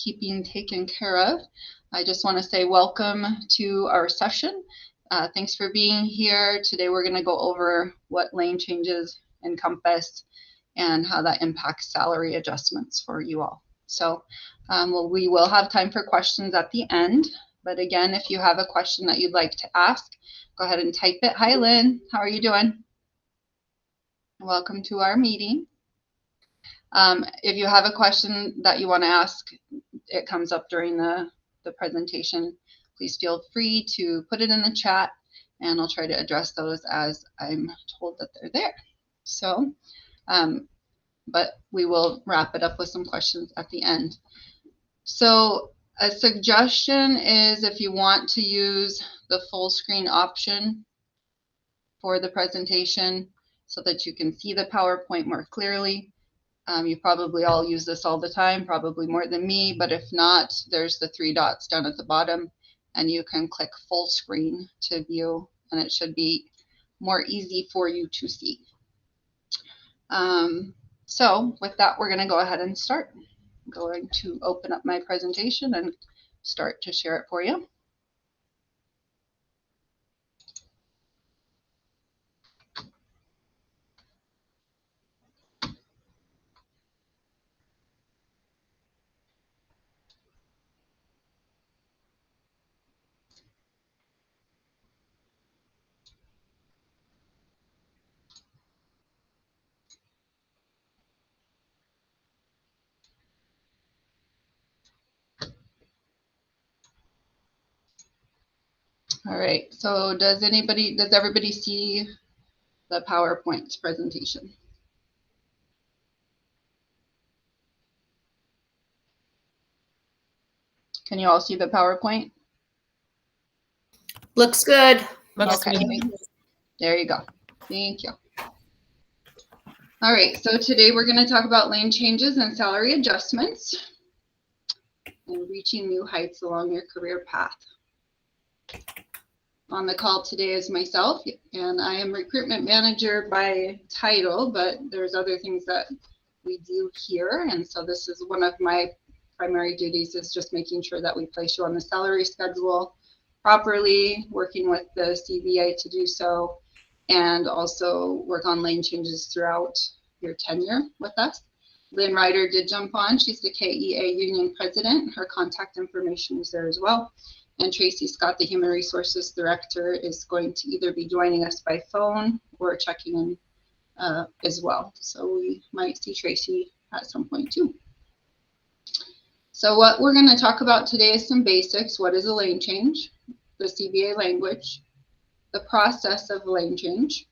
keeping taken care of. I just want to say welcome to our session. Thanks for being here. Today we're going to go over what lane changes encompass and how that impacts salary adjustments for you all. So we will have time for questions at the end. But again, if you have a question that you'd like to ask, go ahead and type it. Hi, Lynn. How are you doing? Welcome to our meeting. If you have a question that you want to ask, it comes up during the presentation. Please feel free to put it in the chat, and I'll try to address those as I'm told that they're there. So, but we will wrap it up with some questions at the end. So a suggestion is if you want to use the full screen option for the presentation so that you can see the PowerPoint more clearly. You probably all use this all the time, probably more than me, but if not, there's the 3 dots down at the bottom and you can click full screen to view, and it should be more easy for you to see. So with that, we're going to go ahead and start. I'm going to open up my presentation and start to share it for you. All right, so does everybody see the PowerPoint presentation? Can you all see the PowerPoint? Looks good. Okay, there you go. Thank you. All right, so today we're going to talk about lane changes and salary adjustments and reaching new heights along your career path. On the call today is myself, and I am recruitment manager by title, but there's other things that we do here. And so this is one of my primary duties, is just making sure that we place you on the salary schedule properly, working with the CBA to do so, and also work on lane changes throughout your tenure with us. Lynn Ryder did jump on. She's the KEA Union President. Her contact information is there as well. And Tracy Scott, the Human Resources Director, is going to either be joining us by phone or checking in as well. So we might see Tracy at some point too. So what we're going to talk about today is some basics. What is a lane change? The CBA language, the process of lane change,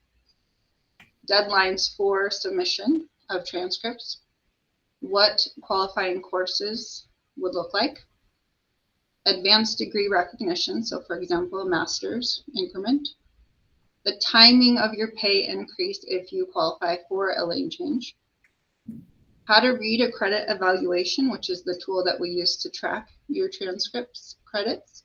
deadlines for submission of transcripts, what qualifying courses would look like, advanced degree recognition, so for example, a master's increment, the timing of your pay increase if you qualify for a lane change, how to read a credit evaluation, which is the tool that we use to track your transcripts credits,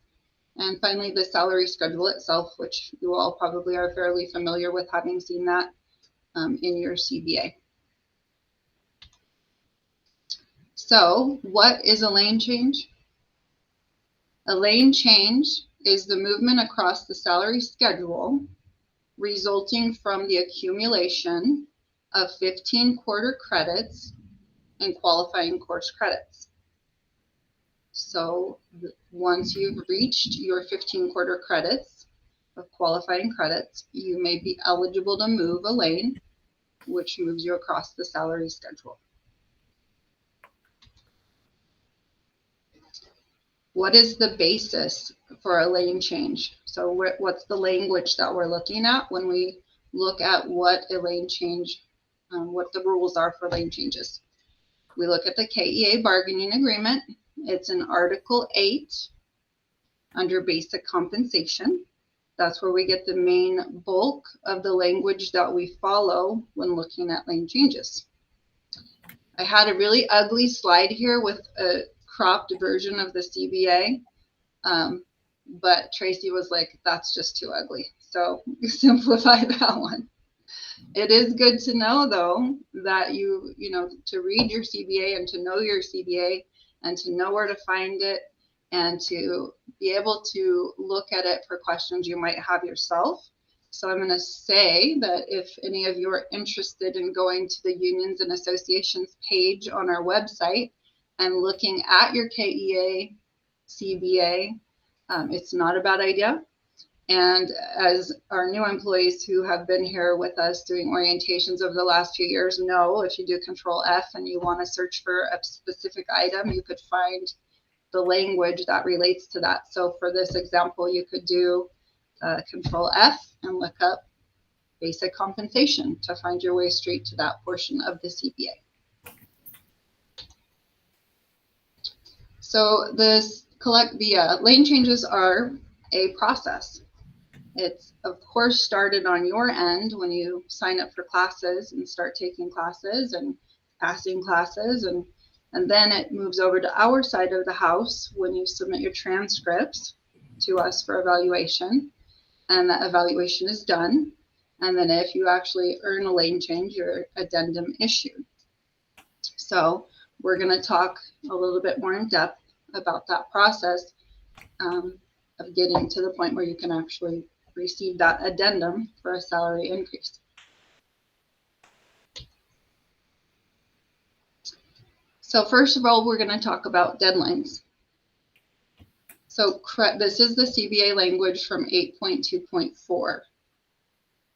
and finally the salary schedule itself, which you all probably are fairly familiar with, having seen that in your CBA. So what is a lane change? A lane change is the movement across the salary schedule resulting from the accumulation of 15 quarter credits and qualifying course credits. So once you've reached your 15 quarter credits of qualifying credits, you may be eligible to move a lane, which moves you across the salary schedule. What is the basis for a lane change? So what's the language that we're looking at when we look at what a lane change, what the rules are for lane changes? We look at the KEA bargaining agreement. It's in Article 8 under basic compensation. That's where we get the main bulk of the language that we follow when looking at lane changes. I had a really ugly slide here with a cropped version of the CBA, but Tracy was like, that's just too ugly. So you simplify that one. It is good to know, though, that you know, to read your CBA and to know your CBA and to know where to find it and to be able to look at it for questions you might have yourself. So I'm going to say that if any of you are interested in going to the Unions and Associations page on our website and looking at your KEA, CBA, it's not a bad idea. And as our new employees who have been here with us doing orientations over the last few years know, if you do Control F and you want to search for a specific item, you could find the language that relates to that. So for this example, you could do Control F and look up basic compensation to find your way straight to that portion of the CBA. So the lane changes are a process. It's of course started on your end when you sign up for classes and start taking classes and passing classes, and then it moves over to our side of the house when you submit your transcripts to us for evaluation, and that evaluation is done. And then if you actually earn a lane change, your addendum issued. So we're going to talk a little bit more in depth about that process of getting to the point where you can actually receive that addendum for a salary increase. So first of all, we're going to talk about deadlines. So this is the CBA language from 8.2.4.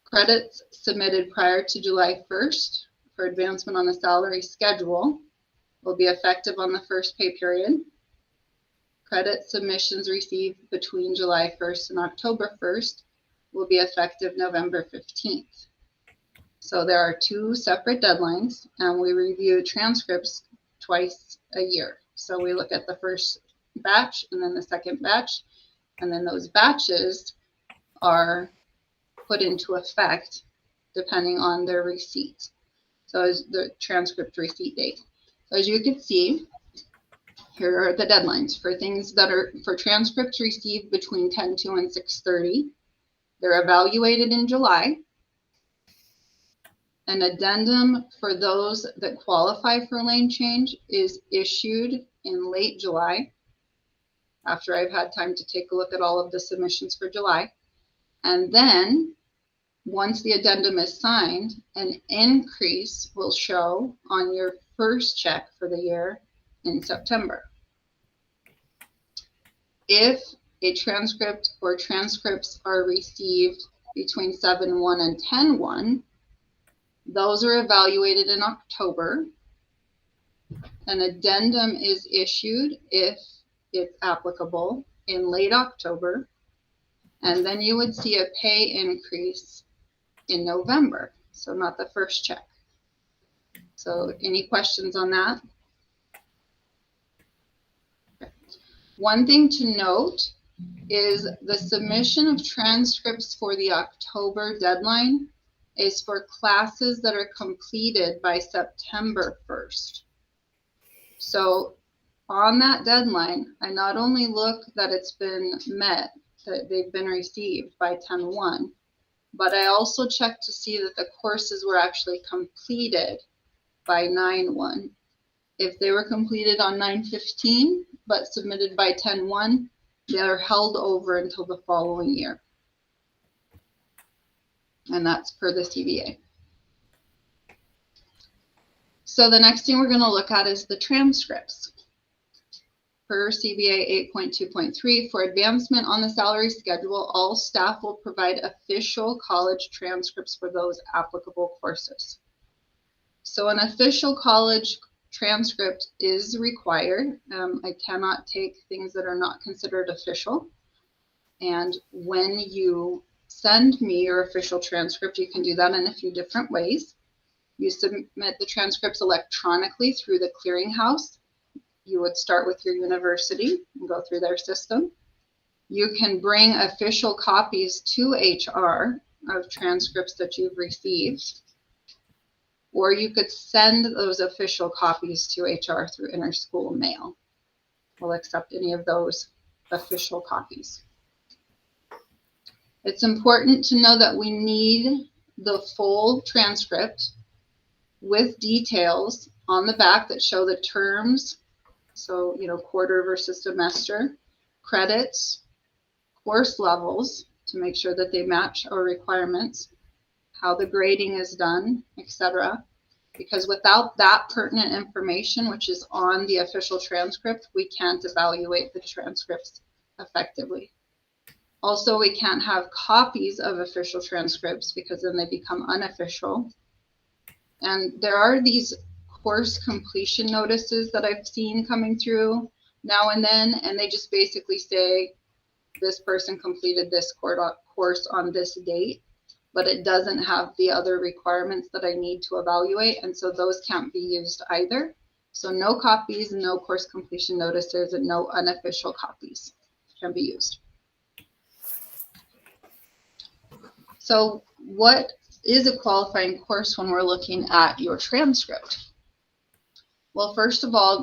Credits submitted prior to July 1st for advancement on the salary schedule will be effective on the first pay period. Credit submissions received between July 1st and October 1st will be effective November 15th. So there are two separate deadlines, and we review transcripts twice a year. So we look at the first batch and then the second batch, and then those batches are put into effect depending on their receipt. So as the transcript receipt date. So as you can see, here are the deadlines for things that are for transcripts received between 10/2 and 6/30. They're evaluated in July. An addendum for those that qualify for lane change is issued in late July, after I've had time to take a look at all of the submissions for July. And then once the addendum is signed, an increase will show on your first check for the year in September. If a transcript or transcripts are received between 7/1 and 10/1, those are evaluated in October. An addendum is issued, if it's applicable, in late October, and then you would see a pay increase in November, so not the first check. So any questions on that? Okay. One thing to note is the submission of transcripts for the October deadline is for classes that are completed by September 1st. So on that deadline, I not only look that it's been met, that they've been received by 10/1, but I also check to see that the courses were actually completed by 9/1. If they were completed on 9/15 but submitted by 10/1, they're held over until the following year. And that's per the CBA. So the next thing we're going to look at is the transcripts. Per CBA 8.2.3, for advancement on the salary schedule, all staff will provide official college transcripts for those applicable courses. So an official college transcript is required. I cannot take things that are not considered official. And when you send me your official transcript, you can do that in a few different ways. You submit the transcripts electronically through the clearinghouse. You would start with your university and go through their system. You can bring official copies to HR of transcripts that you've received, or you could send those official copies to HR through interschool mail. We'll accept any of those official copies. It's important to know that we need the full transcript with details on the back that show the terms So, quarter versus semester, credits, course levels to make sure that they match our requirements, how the grading is done, etc. Because without that pertinent information, which is on the official transcript, we can't evaluate the transcripts effectively. Also, we can't have copies of official transcripts because then they become unofficial. And there are these course completion notices that I've seen coming through now and then, and they just basically say this person completed this course on this date, but it doesn't have the other requirements that I need to evaluate, and so those can't be used either. So no copies, no course completion notices, and no unofficial copies can be used. So what is a qualifying course when we're looking at your transcript? Well, first of all,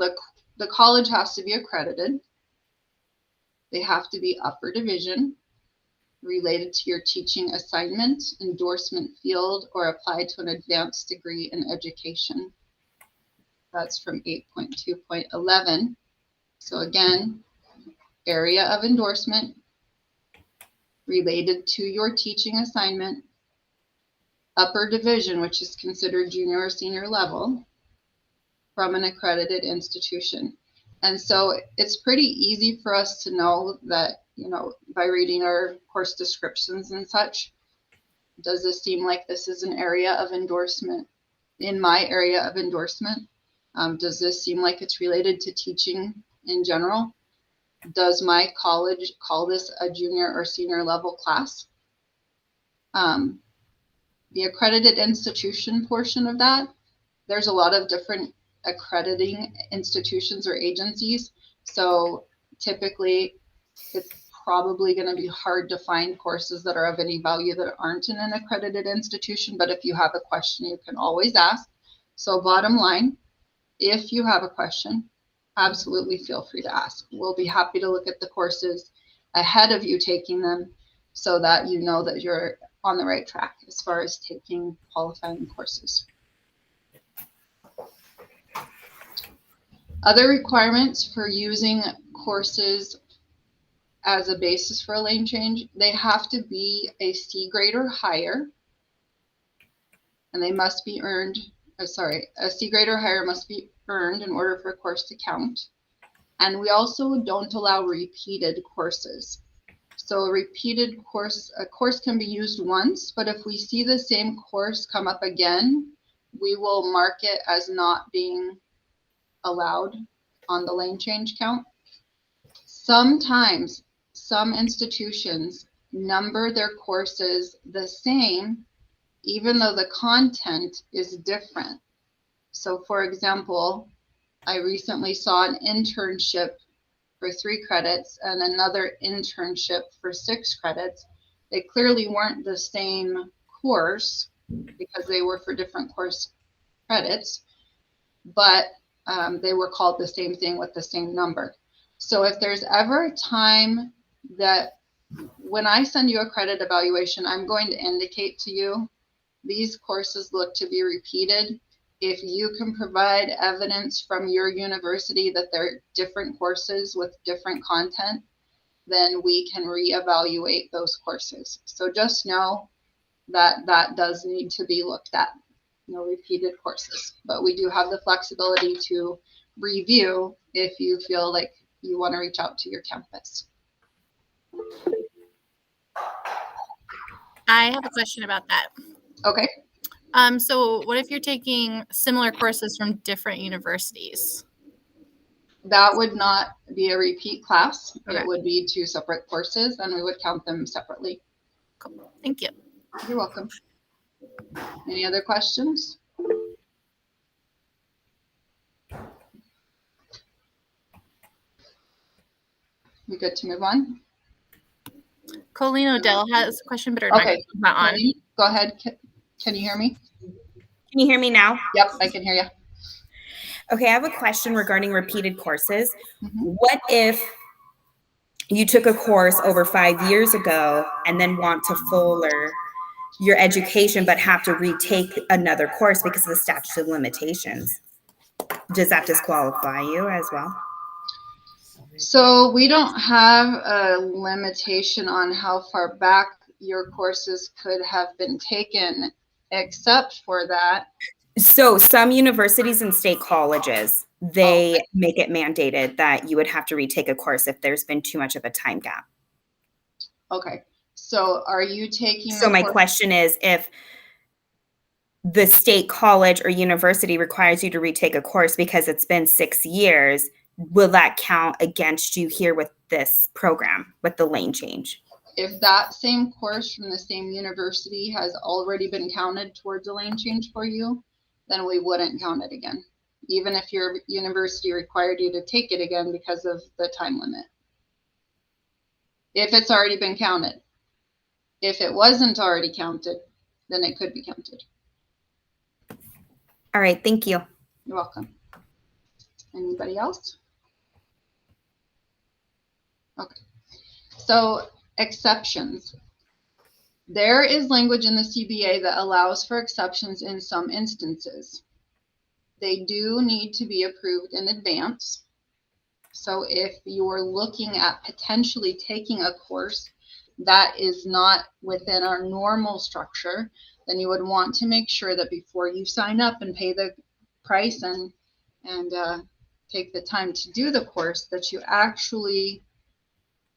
the college has to be accredited. They have to be upper division, related to your teaching assignment, endorsement field, or applied to an advanced degree in education. That's from 8.2.11. So again, area of endorsement, related to your teaching assignment, upper division, which is considered junior or senior level, from an accredited institution. And so it's pretty easy for us to know that, by reading our course descriptions and such, does this seem like this is an area of endorsement in my area of endorsement? Does this seem like it's related to teaching in general? Does my college call this a junior or senior level class? The accredited institution portion of that, there's a lot of different accrediting institutions or agencies. So typically it's probably going to be hard to find courses that are of any value that aren't in an accredited institution. But if you have a question, you can always ask. So bottom line, if you have a question, absolutely feel free to ask. We'll be happy to look at the courses ahead of you taking them so that you know that you're on the right track as far as taking qualifying courses. Other requirements for using courses as a basis for a lane change, they have to be a C grade or higher, and they must be earned, a C grade or higher must be earned in order for a course to count. And we also don't allow repeated courses. So a course can be used once, but if we see the same course come up again, we will mark it as not being allowed on the lane change count. Sometimes some institutions number their courses the same, even though the content is different. So for example, I recently saw an internship for 3 credits and another internship for 6 credits. They clearly weren't the same course because they were for different course credits, but they were called the same thing with the same number. So if there's ever a time that when I send you a credit evaluation, I'm going to indicate to you these courses look to be repeated. If you can provide evidence from your university that they're different courses with different content, then we can reevaluate those courses. So just know that that does need to be looked at, repeated courses. But we do have the flexibility to review if you feel like you want to reach out to your campus. I have a question about that. Okay. So what if you're taking similar courses from different universities? That would not be a repeat class. Okay. It would be 2 separate courses, and we would count them separately. Cool. Thank you. You're welcome. Any other questions? We good to move on? Colleen Odell has a question, but her Okay. microphone's not on. Go ahead. Can you hear me? Can you hear me now? Yep, I can hear you. Okay, I have a question regarding repeated courses. Mm-hmm. What if you took a course over 5 years ago and then want to fuller your education but have to retake another course because of the statute of limitations? Does that disqualify you as well? So we don't have a limitation on how far back your courses could have been taken, except for that. So some universities and state colleges, they make it mandated that you would have to retake a course if there's been too much of a time gap. Okay. So are you taking So the my course? question is, if the state college or university requires you to retake a course because it's been 6 years, will that count against you here with this program, with the lane change? If that same course from the same university has already been counted towards a lane change for you, then we wouldn't count it again, even if your university required you to take it again because of the time limit. If it's already been counted. If it wasn't already counted, then it could be counted. All right, thank you. You're welcome. Anybody else? Okay. So exceptions. There is language in the CBA that allows for exceptions in some instances. They do need to be approved in advance. So if you're looking at potentially taking a course that is not within our normal structure, then you would want to make sure that before you sign up and pay the price and take the time to do the course, that you actually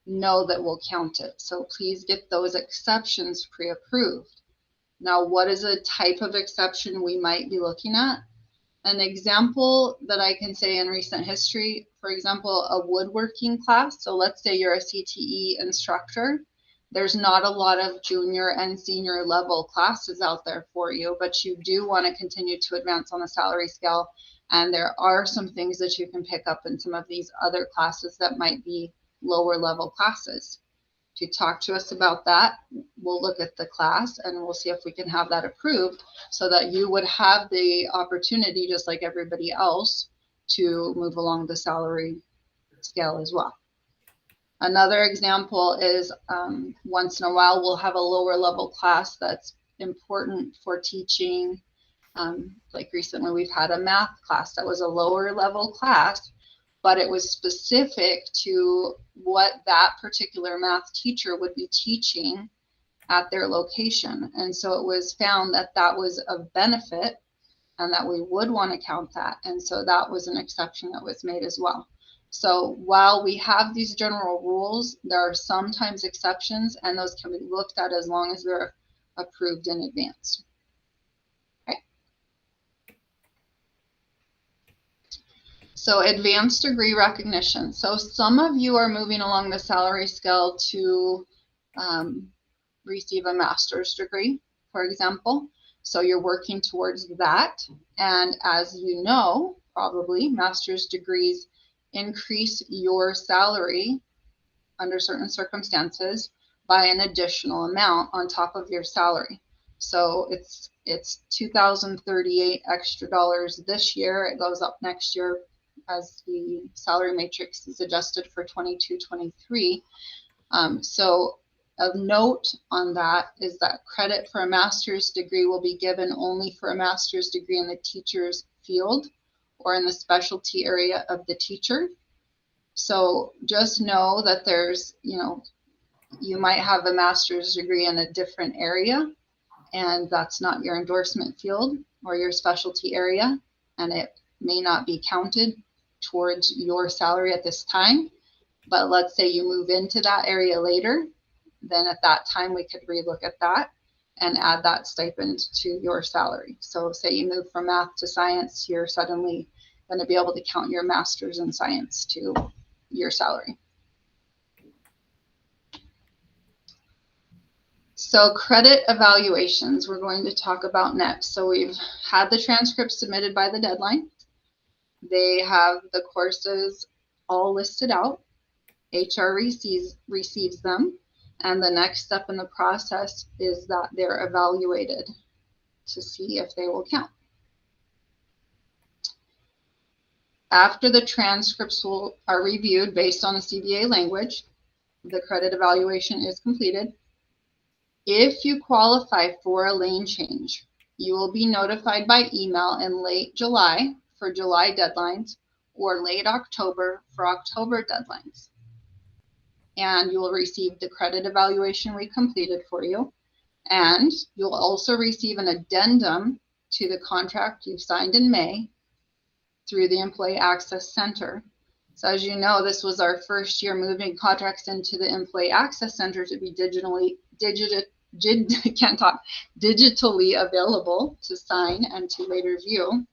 know that we'll count it. So please get those exceptions pre-approved. Now, what is a type of exception we might be looking at? An example that I can say in recent history, for example, a woodworking class. So let's say you're a CTE instructor. There's not a lot of junior and senior level classes out there for you, but you do want to continue to advance on the salary scale. And there are some things that you can pick up in some of these other classes that might be lower level classes. If you talk to us about that, we'll look at the class and we'll see if we can have that approved so that you would have the opportunity, just like everybody else, to move along the salary scale as well. Another example is once in a while we'll have a lower level class that's important for teaching. Like recently we've had a math class that was a lower level class, but it was specific to what that particular math teacher would be teaching at their location. And so it was found that that was of benefit and that we would want to count that. And so that was an exception that was made as well. So while we have these general rules, there are sometimes exceptions, and those can be looked at as long as they're approved in advance. Okay. So advanced degree recognition. So some of you are moving along the salary scale to receive a master's degree, for example. So you're working towards that. And as you know, probably master's degrees increase your salary under certain circumstances by an additional amount on top of your salary. So it's $2,038 extra dollars this year. It goes up next year as the salary matrix is adjusted for 22-23. So a note on that is that credit for a master's degree will be given only for a master's degree in the teacher's field or in the specialty area of the teacher. So just know that there's, you might have a master's degree in a different area, and that's not your endorsement field or your specialty area, and it may not be counted towards your salary at this time. But let's say you move into that area later, then at that time we could relook at that and add that stipend to your salary. So say you move from math to science, you're suddenly going to be able to count your master's in science to your salary. So credit evaluations we're going to talk about next. So we've had the transcripts submitted by the deadline. They have the courses all listed out. HR receives them. And the next step in the process is that they're evaluated to see if they will count. After the transcripts are reviewed based on the CBA language, the credit evaluation is completed. If you qualify for a lane change, you will be notified by email in late July for July deadlines, or late October for October deadlines. And you will receive the credit evaluation we completed for you. And you'll also receive an addendum to the contract you signed in May through the Employee Access Center. So as you know, this was our first year moving contracts into the Employee Access Center to be digitally available to sign and to later view.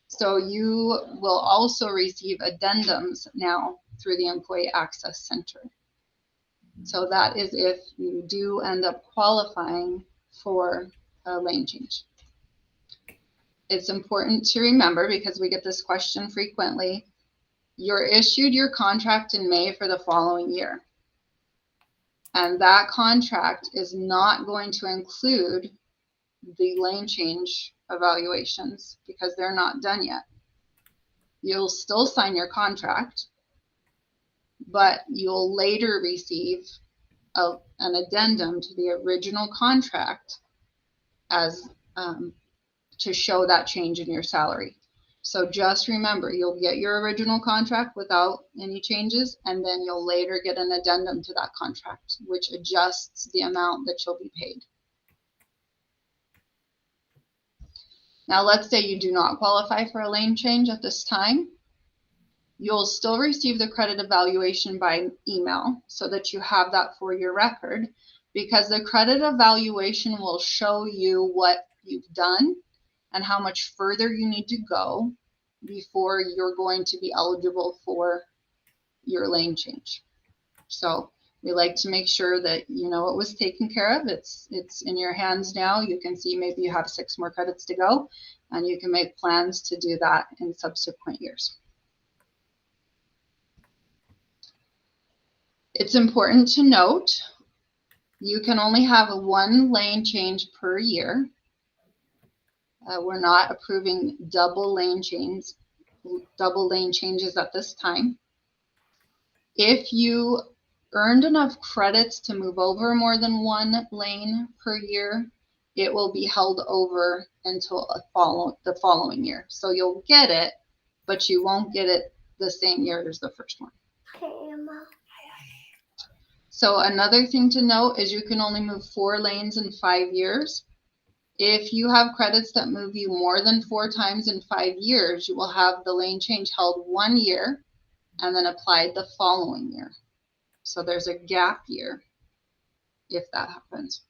So you will also receive addendums now through the Employee Access Center. So that is if you do end up qualifying for a lane change. It's important to remember, because we get this question frequently, you're issued your contract in May for the following year. And that contract is not going to include the lane change evaluations because they're not done yet. You'll still sign your contract, but you'll later receive an addendum to the original contract as to show that change in your salary. So just remember, you'll get your original contract without any changes, and then you'll later get an addendum to that contract, which adjusts the amount that you'll be paid. Now, let's say you do not qualify for a lane change at this time. You'll still receive the credit evaluation by email so that you have that for your record, because the credit evaluation will show you what you've done and how much further you need to go before you're going to be eligible for your lane change. So we like to make sure that you know it was taken care of. It's in your hands now. You can see maybe you have 6 more credits to go, and you can make plans to do that in subsequent years. It's important to note you can only have 1 lane change per year. We're not approving double lane changes at this time. If you earned enough credits to move over more than 1 lane per year, it will be held over until the following year. So you'll get it, but you won't get it the same year as the first one. So another thing to note is you can only move 4 lanes in 5 years. If you have credits that move you more than 4 times in 5 years, you will have the lane change held 1 year and then applied the following year. So there's a gap year if that happens.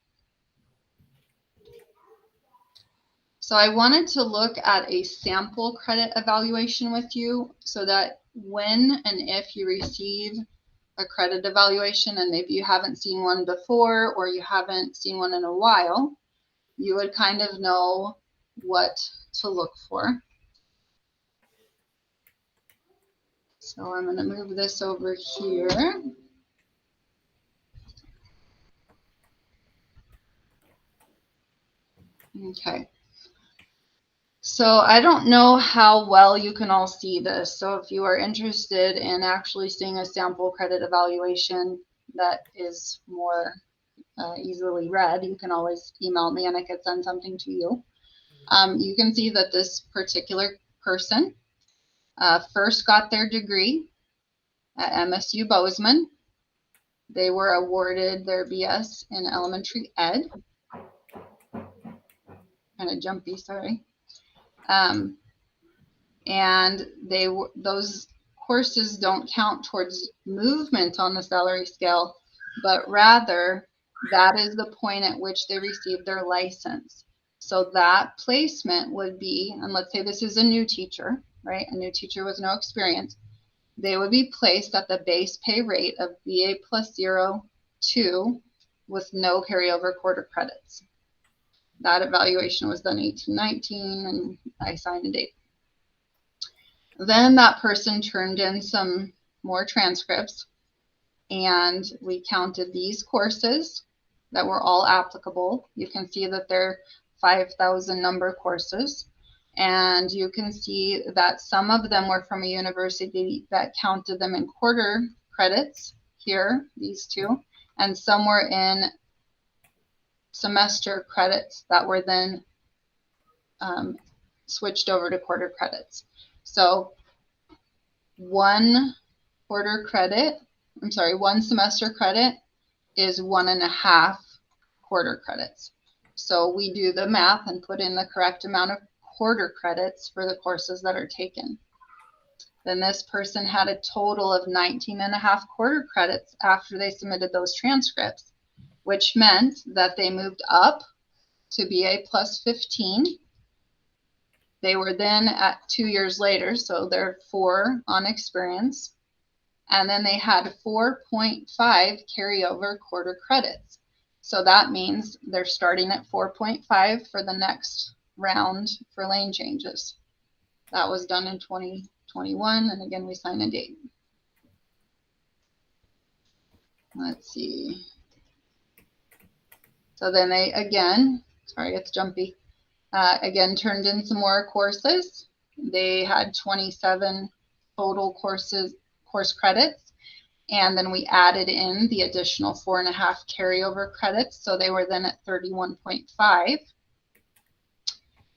So I wanted to look at a sample credit evaluation with you so that when and if you receive a credit evaluation, and maybe you haven't seen one before or you haven't seen one in a while, you would kind of know what to look for. So I'm going to move this over here. Okay. So I don't know how well you can all see this. So if you are interested in actually seeing a sample credit evaluation that is more easily read, you can always email me and I could send something to you. You can see that this particular person first got their degree at MSU Bozeman. They were awarded their BS in elementary ed. Kind of jumpy, sorry. And those courses don't count towards movement on the salary scale, but rather that is the point at which they received their license. So that placement would be, and let's say this is a new teacher, right? A new teacher with no experience. They would be placed at the base pay rate of BA plus 0.2 with no carryover quarter credits. That evaluation was done 18-19 and I signed a date. Then that person turned in some more transcripts and we counted these courses that were all applicable. You can see that they're 5,000 number courses, and you can see that some of them were from a university that counted them in quarter credits here, these 2, and some were in semester credits that were then switched over to quarter credits. So one semester credit is 1.5 quarter credits. So we do the math and put in the correct amount of quarter credits for the courses that are taken. Then this person had a total of 19.5 quarter credits after they submitted those transcripts, which meant that they moved up to BA plus 15. They were then at 2 years later, so they're 4 on experience. And then they had 4.5 carryover quarter credits. So that means they're starting at 4.5 for the next round for lane changes. That was done in 2021, and again, we sign a date. Let's see. So then they, again, sorry, it's jumpy, again, turned in some more courses. They had 27 total course credits. And then we added in the additional 4.5 carryover credits. So they were then at 31.5.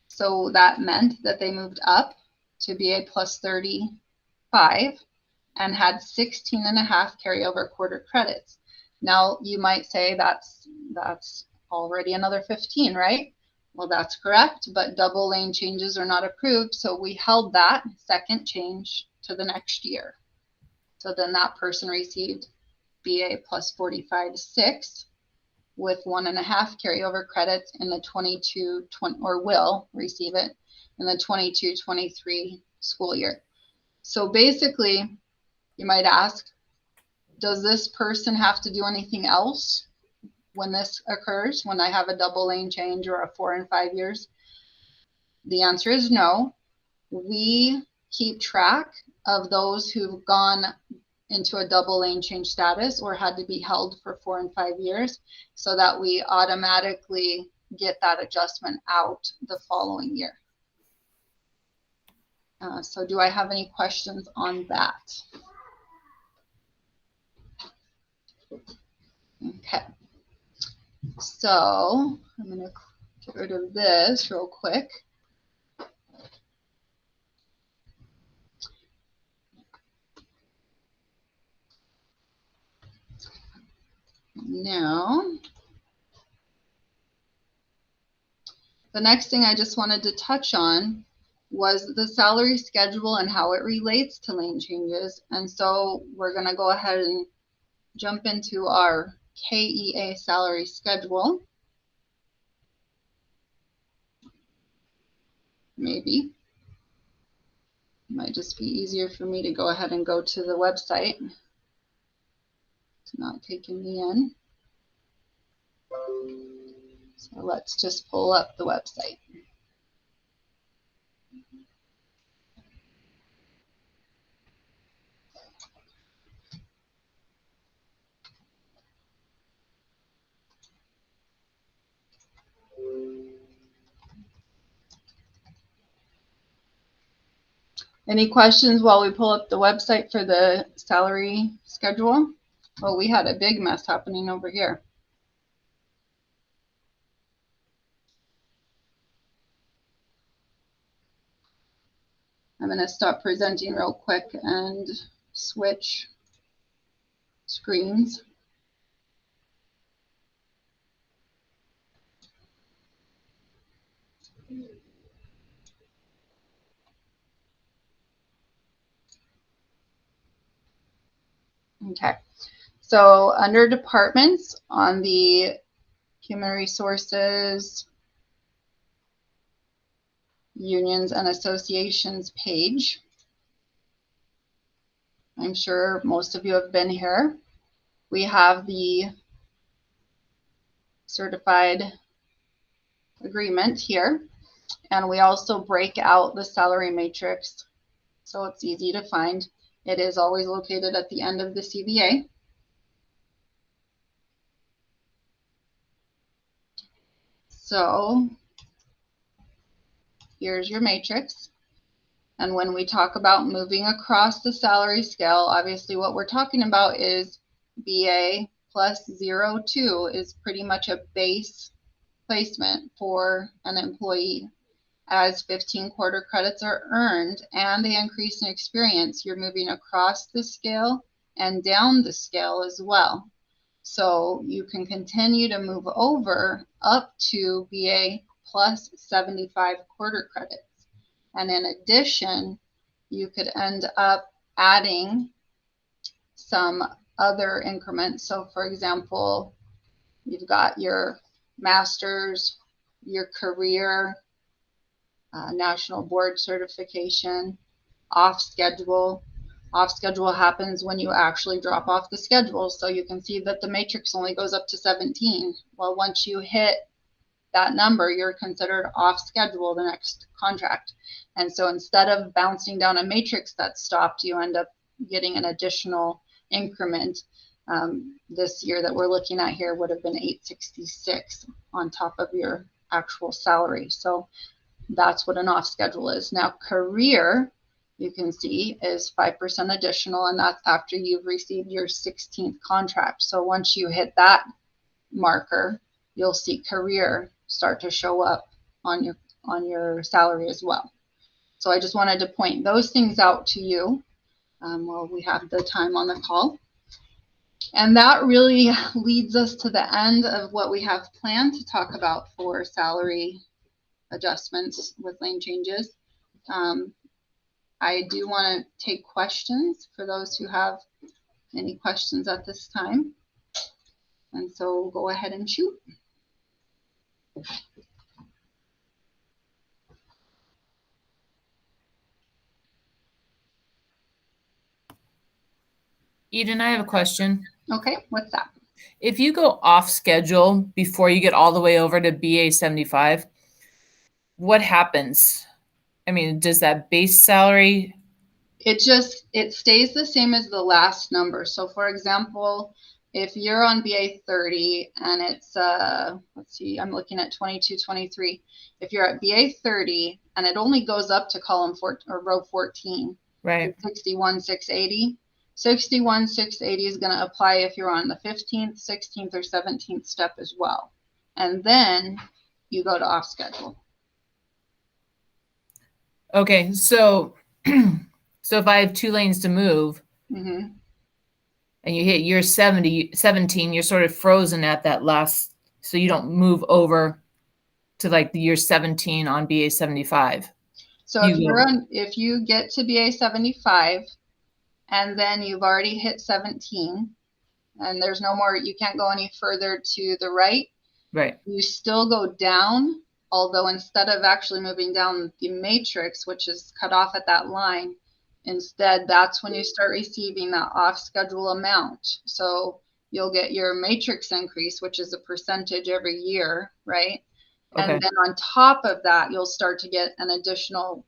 So that meant that they moved up to BA plus 35 and had 16.5 carryover quarter credits. Now you might say that's already another 15, right? Well, that's correct, but double lane changes are not approved. So we held that second change to the next year. So then that person received BA plus 45.6 with 1.5 carryover credits in the 22-20, or will receive it in the 22-23 school year. So basically, you might ask, does this person have to do anything else when this occurs, when I have a double lane change or a 4 and 5 years? The answer is no. We keep track of those who've gone into a double lane change status or had to be held for 4 and 5 years, so that we automatically get that adjustment out the following year. So do I have any questions on that? Okay. So I'm going to get rid of this real quick. Now, the next thing I just wanted to touch on was the salary schedule and how it relates to lane changes. And so we're going to go ahead and jump into our KEA salary schedule. Maybe. It might just be easier for me to go ahead and go to the website. It's not taking me in. So let's just pull up the website. Any questions while we pull up the website for the salary schedule? Oh, we had a big mess happening over here. I'm going to stop presenting real quick and switch screens. Okay, so under departments on the Human Resources, Unions and Associations page, I'm sure most of you have been here. We have the certified agreement here, and we also break out the salary matrix so it's easy to find. It is always located at the end of the CBA. So here's your matrix. And when we talk about moving across the salary scale, obviously what we're talking about is BA plus 0.2 is pretty much a base placement for an employee. as 15 quarter credits are earned and the increase in experience, you're moving across the scale and down the scale as well. So you can continue to move over up to BA plus 75 quarter credits. And in addition, you could end up adding some other increments. So for example, you've got your master's, your career, national board certification, off schedule. Off schedule happens when you actually drop off the schedule. So you can see that the matrix only goes up to 17. Well, once you hit that number, you're considered off schedule the next contract. And so instead of bouncing down a matrix that stopped, you end up getting an additional increment. This year that we're looking at here would have been 866 on top of your actual salary. So that's what an off schedule is. Now career, you can see, is 5% additional, and that's after you've received your 16th contract. So once you hit that marker, you'll see career start to show up on your salary as well. So I just wanted to point those things out to you while we have the time on the call. And that really leads us to the end of what we have planned to talk about for salary adjustments with lane changes. I do want to take questions for those who have any questions at this time. And so we'll go ahead and shoot. Eden, I have a question. Okay, what's that? If you go off schedule before you get all the way over to BA 75, what happens? I mean, does that base salary? It stays the same as the last number. So for example, if you're on BA 30 and it's, let's see, I'm looking at 22, 23. If you're at BA 30 and it only goes up to column 4 or row 14, Right. 61,680. 61,680 is going to apply if you're on the 15th, 16th, or 17th step as well. And then you go to off schedule. Okay, so so if I have 2 lanes to move Mm-hmm. and you hit year 17, you're sort of frozen at that last, so you don't move over to like the year 17 on BA 75. So if you get to BA 75 and then you've already hit 17 and there's no more, you can't go any further to the right. Right. You still go down, although instead of actually moving down the matrix, which is cut off at that line, instead that's when you start receiving that off schedule amount. So you'll get your matrix increase, which is a percentage every year, right? Okay. And then on top of that, you'll start to get an additional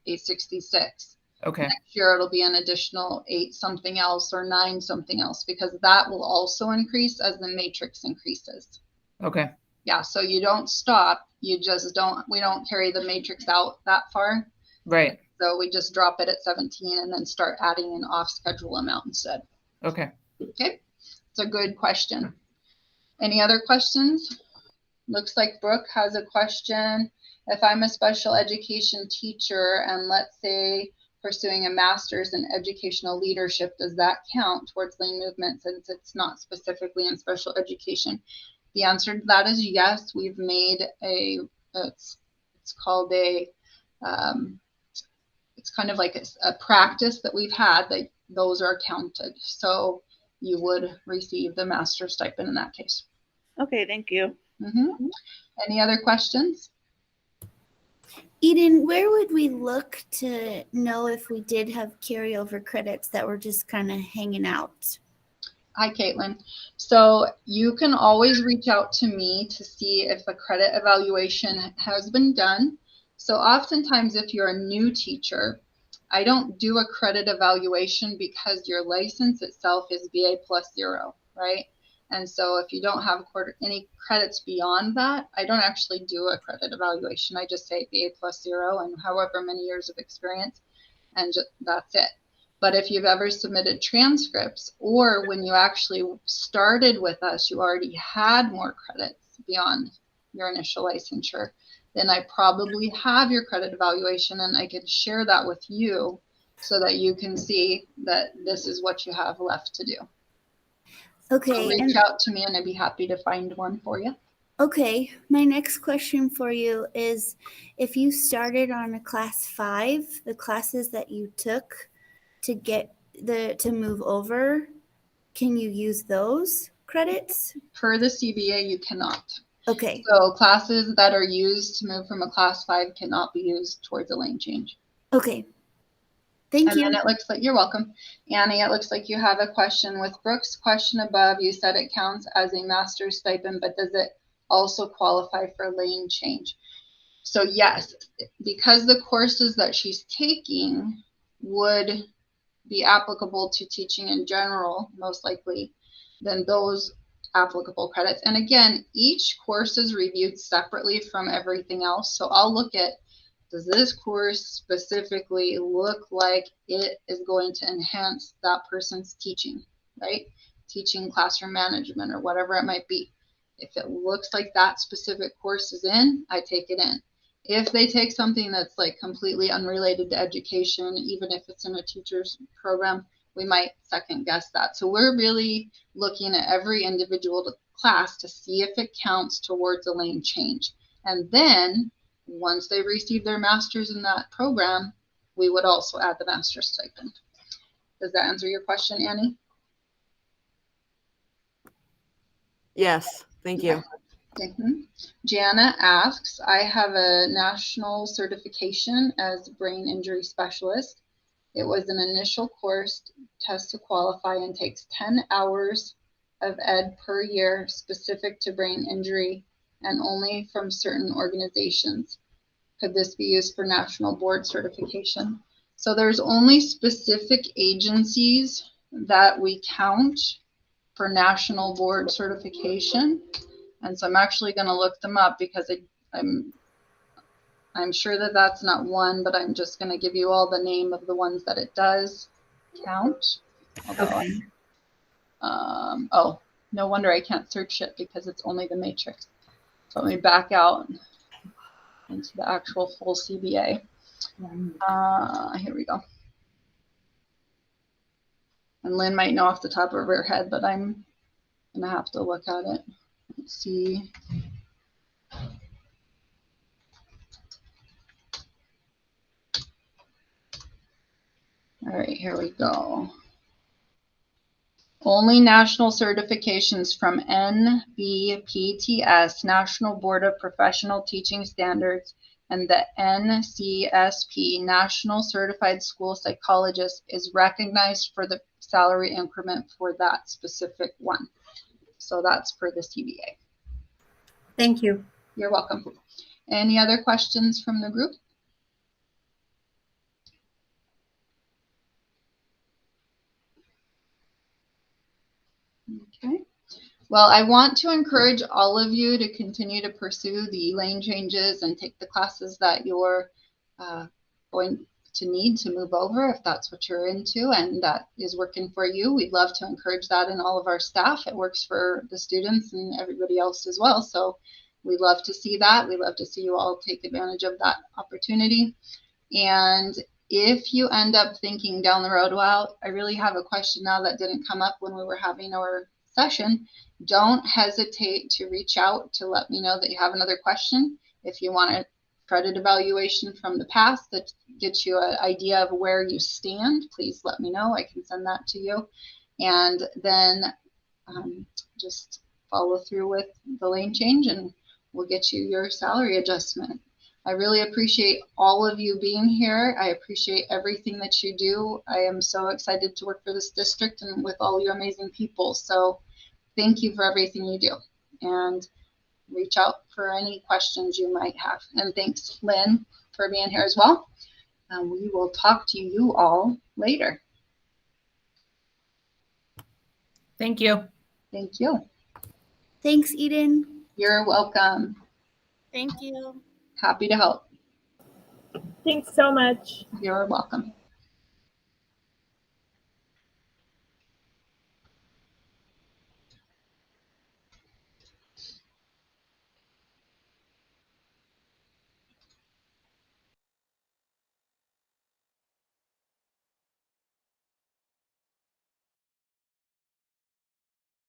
866. Okay. Next year, it'll be an additional 8 something else or 9 something else, because that will also increase as the matrix increases. Okay. Yeah, so you don't stop. You just we don't carry the matrix out that far. Right. So we just drop it at 17 and then start adding an off schedule amount instead. Okay. Okay, it's a good question. Any other questions? Looks like Brooke has a question. If I'm a special education teacher and let's say pursuing a master's in educational leadership, does that count towards lane movement since it's not specifically in special education? The answer to that is yes. We've made it's called it's kind of like a practice that we've had that those are counted. So you would receive the master's stipend in that case. Okay, thank you. Mm-hmm. Any other questions? Eden, where would we look to know if we did have carryover credits that were just kind of hanging out? Hi, Caitlin. So you can always reach out to me to see if a credit evaluation has been done. So oftentimes if you're a new teacher, I don't do a credit evaluation because your license itself is BA +0, right? And so if you don't have any credits beyond that, I don't actually do a credit evaluation. I just say BA +0 and however many years of experience, and that's it. But if you've ever submitted transcripts or when you actually started with us, you already had more credits beyond your initial licensure, then I probably have your credit evaluation and I can share that with you so that you can see that this is what you have left to do. So Okay. reach And out to me and I'd be happy to find one for you. okay, my next question for you is, if you started on a class 5, the classes that you took to get to move over, can you use those credits? Per the CBA, you cannot. Okay. So classes that are used to move from a class 5 cannot be used towards a lane change. Okay. Thank And you. then it looks like, you're welcome. Annie, it looks like you have a question. With Brooke's question above, you said it counts as a master's stipend, but does it also qualify for lane change? So yes, because the courses that she's taking would be applicable to teaching in general, most likely, then those applicable credits. And again, each course is reviewed separately from everything else. So I'll look at, does this course specifically look like it is going to enhance that person's teaching, right? Teaching classroom management or whatever it might be. If it looks like that specific course is in, I take it in. If they take something that's like completely unrelated to education, even if it's in a teacher's program, we might second guess that. So we're really looking at every individual class to see if it counts towards a lane change. And then once they receive their master's in that program, we would also add the master's stipend. Does that answer your question, Annie? Yes, thank you. Mm-hmm. Jana asks, I have a national certification as brain injury specialist. It was an initial course test to qualify and takes 10 hours of ed per year specific to brain injury and only from certain organizations. Could this be used for national board certification? So there's only specific agencies that we count for national board certification. And so I'm actually going to look them up because I'm sure that that's not one, but I'm just going to give you all the name of the ones that it does count. Okay. Oh, no wonder I can't search it because it's only the matrix. So let me back out into the actual full CBA. Here we go. And Lynn might know off the top of her head, but I'm going to have to look at it. Let's see. All right, here we go. Only national certifications from NBPTS, National Board of Professional Teaching Standards, and the NCSP, National Certified School Psychologist, is recognized for the salary increment for that specific one. So that's for the CBA. Thank you. You're welcome. Any other questions from the group? Okay. Well, I want to encourage all of you to continue to pursue the lane changes and take the classes that you're going to need to move over if that's what you're into and that is working for you. We'd love to encourage that in all of our staff. It works for the students and everybody else as well. So we love to see that. We love to see you all take advantage of that opportunity. And if you end up thinking down the road, well, I really have a question now that didn't come up when we were having our session, don't hesitate to reach out to let me know that you have another question. If you want a credit evaluation from the past that gets you an idea of where you stand, please let me know. I can send that to you. And then just follow through with the lane change and we'll get you your salary adjustment. I really appreciate all of you being here. I appreciate everything that you do. I am so excited to work for this district and with all your amazing people. So thank you for everything you do. And reach out for any questions you might have. And thanks, Lynn, for being here as well. We will talk to you all later. Thank you. Thank you. Thanks, Eden. You're welcome. Thank you. Happy to help. Thanks so much. You're welcome.